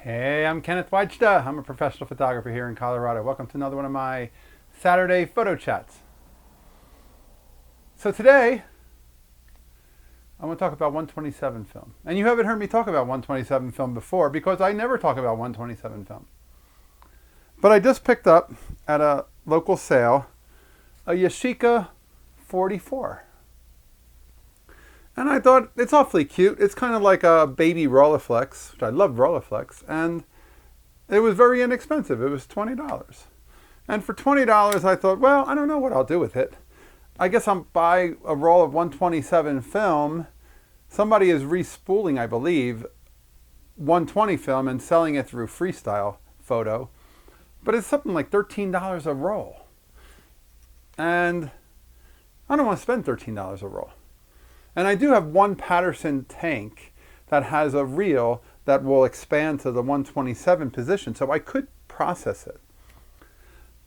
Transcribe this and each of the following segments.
Hey, I'm Kenneth Wajda. I'm a professional photographer here in Colorado. Welcome to another one of my Saturday photo chats. So today, I want to talk about 127 film. And you haven't heard me talk about 127 film before because I never talk about 127 film. But I just picked up at a local sale a Yashica 44. And I thought, it's awfully cute. It's kind of like a baby Rolleiflex, which I love Rolleiflex. And it was very inexpensive. It was $20. And for $20, I thought, well, I don't know what I'll do with it. I guess I'll buy a roll of 127 film. Somebody is respooling, I believe, 120 film and selling it through Freestyle Photo. But it's something like $13 a roll. And I don't want to spend $13 a roll. And I do have one Patterson tank that has a reel that will expand to the 127 position, so I could process it.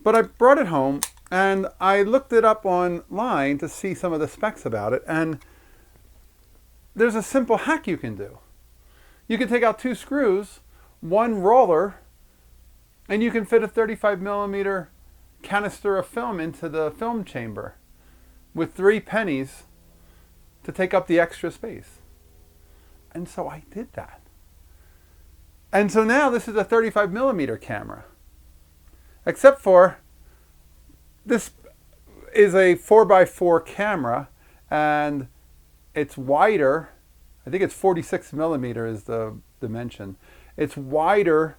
But I brought it home and I looked it up online to see some of the specs about it, and there's a simple hack you can do. You can take out two screws, one roller, and you can fit a 35 millimeter canister of film into the film chamber with 3 pennies to take up the extra space. And so I did that. And so now this is a 35 millimeter camera. Except for this is a 4x4 camera and it's wider. I think it's 46 millimeter is the dimension. It's wider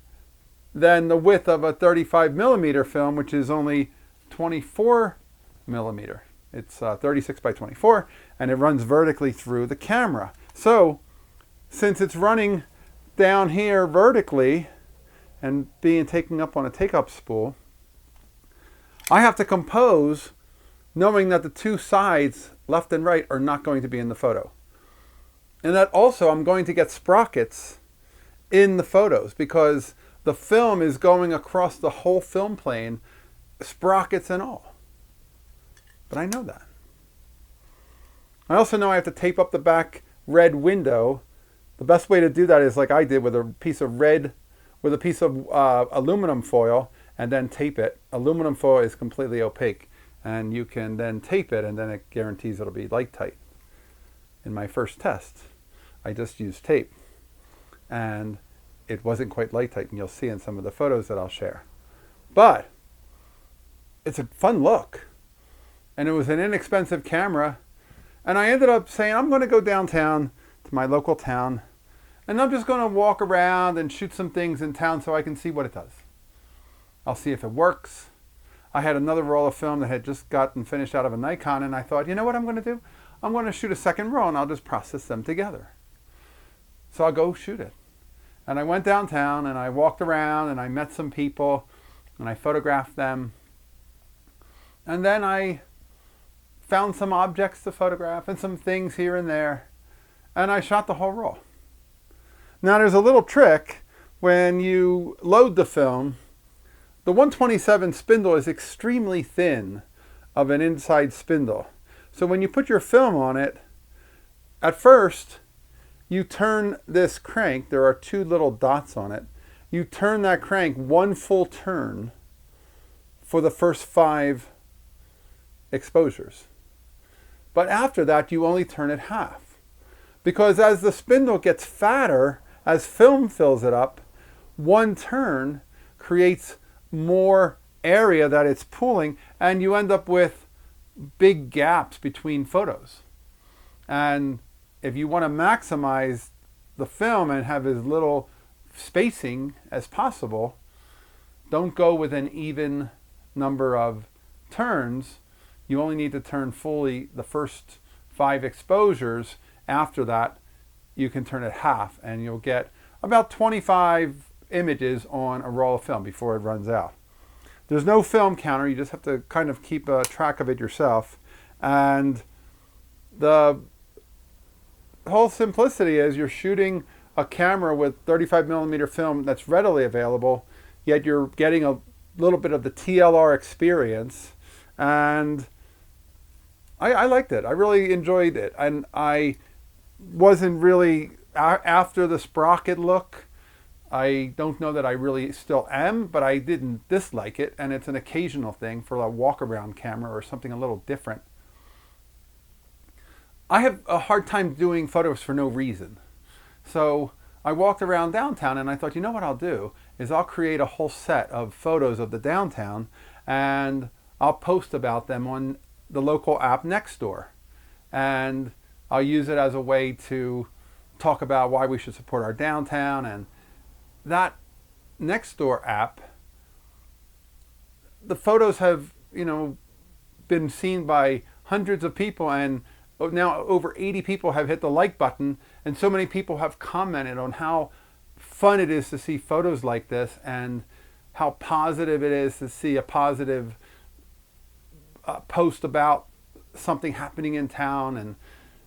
than the width of a 35 millimeter film, which is only 24 millimeter. It's 36 by 24, and it runs vertically through the camera. So, since it's running down here vertically and being taken up on a take-up spool, I have to compose knowing that the two sides, left and right, are not going to be in the photo. And that also I'm going to get sprockets in the photos because the film is going across the whole film plane, sprockets and all. But I know that. I also know I have to tape up the back red window. The best way to do that is like I did with a piece of aluminum foil and then tape it. Aluminum foil is completely opaque and you can then tape it and then it guarantees it'll be light tight. In my first test, I just used tape and it wasn't quite light tight, and you'll see in some of the photos that I'll share. But it's a fun look. And it was an inexpensive camera. And I ended up saying, I'm going to go downtown to my local town. And I'm just going to walk around and shoot some things in town so I can see what it does. I'll see if it works. I had another roll of film that had just gotten finished out of a Nikon. And I thought, you know what I'm going to do? I'm going to shoot a second roll and I'll just process them together. So I'll go shoot it. And I went downtown and I walked around and I met some people and I photographed them. And then I found some objects to photograph and some things here and there, and I shot the whole roll. Now there's a little trick when you load the film. The 127 spindle is extremely thin of an inside spindle. So when you put your film on it, at first you turn this crank, there are 2 little dots on it, you turn that crank 1 full turn for the first 5 exposures. But after that, you only turn it half. Because as the spindle gets fatter, as film fills it up, 1 turn creates more area that it's pulling, and you end up with big gaps between photos. And if you want to maximize the film and have as little spacing as possible, don't go with an even number of turns. You only need to turn fully the first 5 exposures. After that, you can turn it half and you'll get about 25 images on a roll of film before it runs out. There's no film counter. You just have to kind of keep a track of it yourself. And the whole simplicity is you're shooting a camera with 35 millimeter film that's readily available, yet you're getting a little bit of the TLR experience. And I liked it. I really enjoyed it. And I wasn't really, after the sprocket look, I don't know that I really still am, but I didn't dislike it, and it's an occasional thing for a walk-around camera or something a little different. I have a hard time doing photos for no reason. So I walked around downtown and I thought, you know what I'll do is I'll create a whole set of photos of the downtown and I'll post about them on the local app Nextdoor. And I'll use it as a way to talk about why we should support our downtown. And that Nextdoor app, the photos have, been seen by hundreds of people, and now over 80 people have hit the like button, and so many people have commented on how fun it is to see photos like this and how positive it is to see a positive post about something happening in town and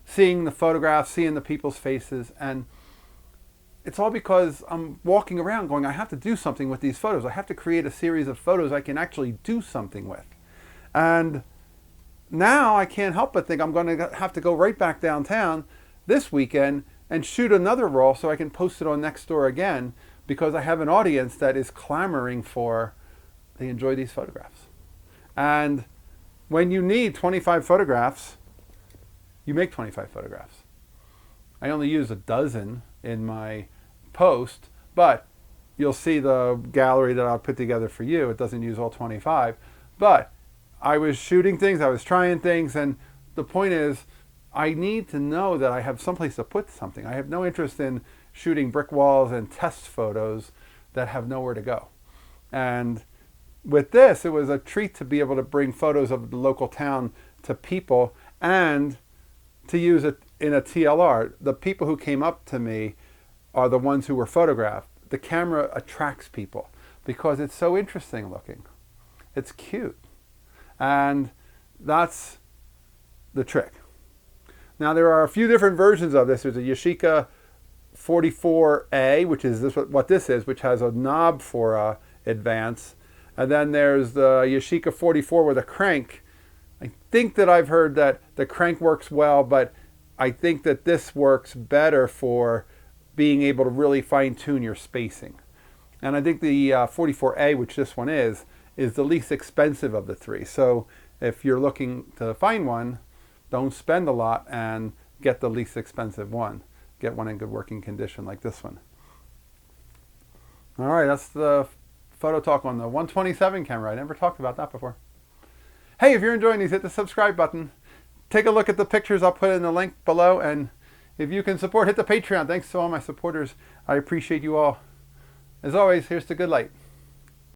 seeing the photographs, seeing the people's faces. And it's all because I'm walking around going, I have to do something with these photos. I have to create a series of photos I can actually do something with. And now I can't help but think I'm going to have to go right back downtown this weekend and shoot another roll so I can post it on Nextdoor again, because I have an audience that is clamoring for, they enjoy these photographs. And when you need 25 photographs, you make 25 photographs. I only use a dozen in my post, but you'll see the gallery that I'll put together for you. It doesn't use all 25, but I was shooting things, I was trying things, and the point is, I need to know that I have someplace to put something. I have no interest in shooting brick walls and test photos that have nowhere to go. And with this, it was a treat to be able to bring photos of the local town to people and to use it in a TLR. The people who came up to me are the ones who were photographed. The camera attracts people because it's so interesting looking. It's cute. And that's the trick. Now there are a few different versions of this. There's a Yashica 44A, which is what this is, which has a knob for advance. And then there's the Yashica 44 with a crank. I think that I've heard that the crank works well, but I think that this works better for being able to really fine-tune your spacing. And I think the 44A, which this one is the least expensive of the three. So if you're looking to find one, don't spend a lot and get the least expensive one. Get one in good working condition like this one. All right, that's the photo talk on the 127 camera. I never talked about that before. Hey, if you're enjoying these, hit the subscribe button. Take a look at the pictures. I'll put in the link below. And if you can support, hit the Patreon. Thanks to all my supporters. I appreciate you all. As always, here's to good light.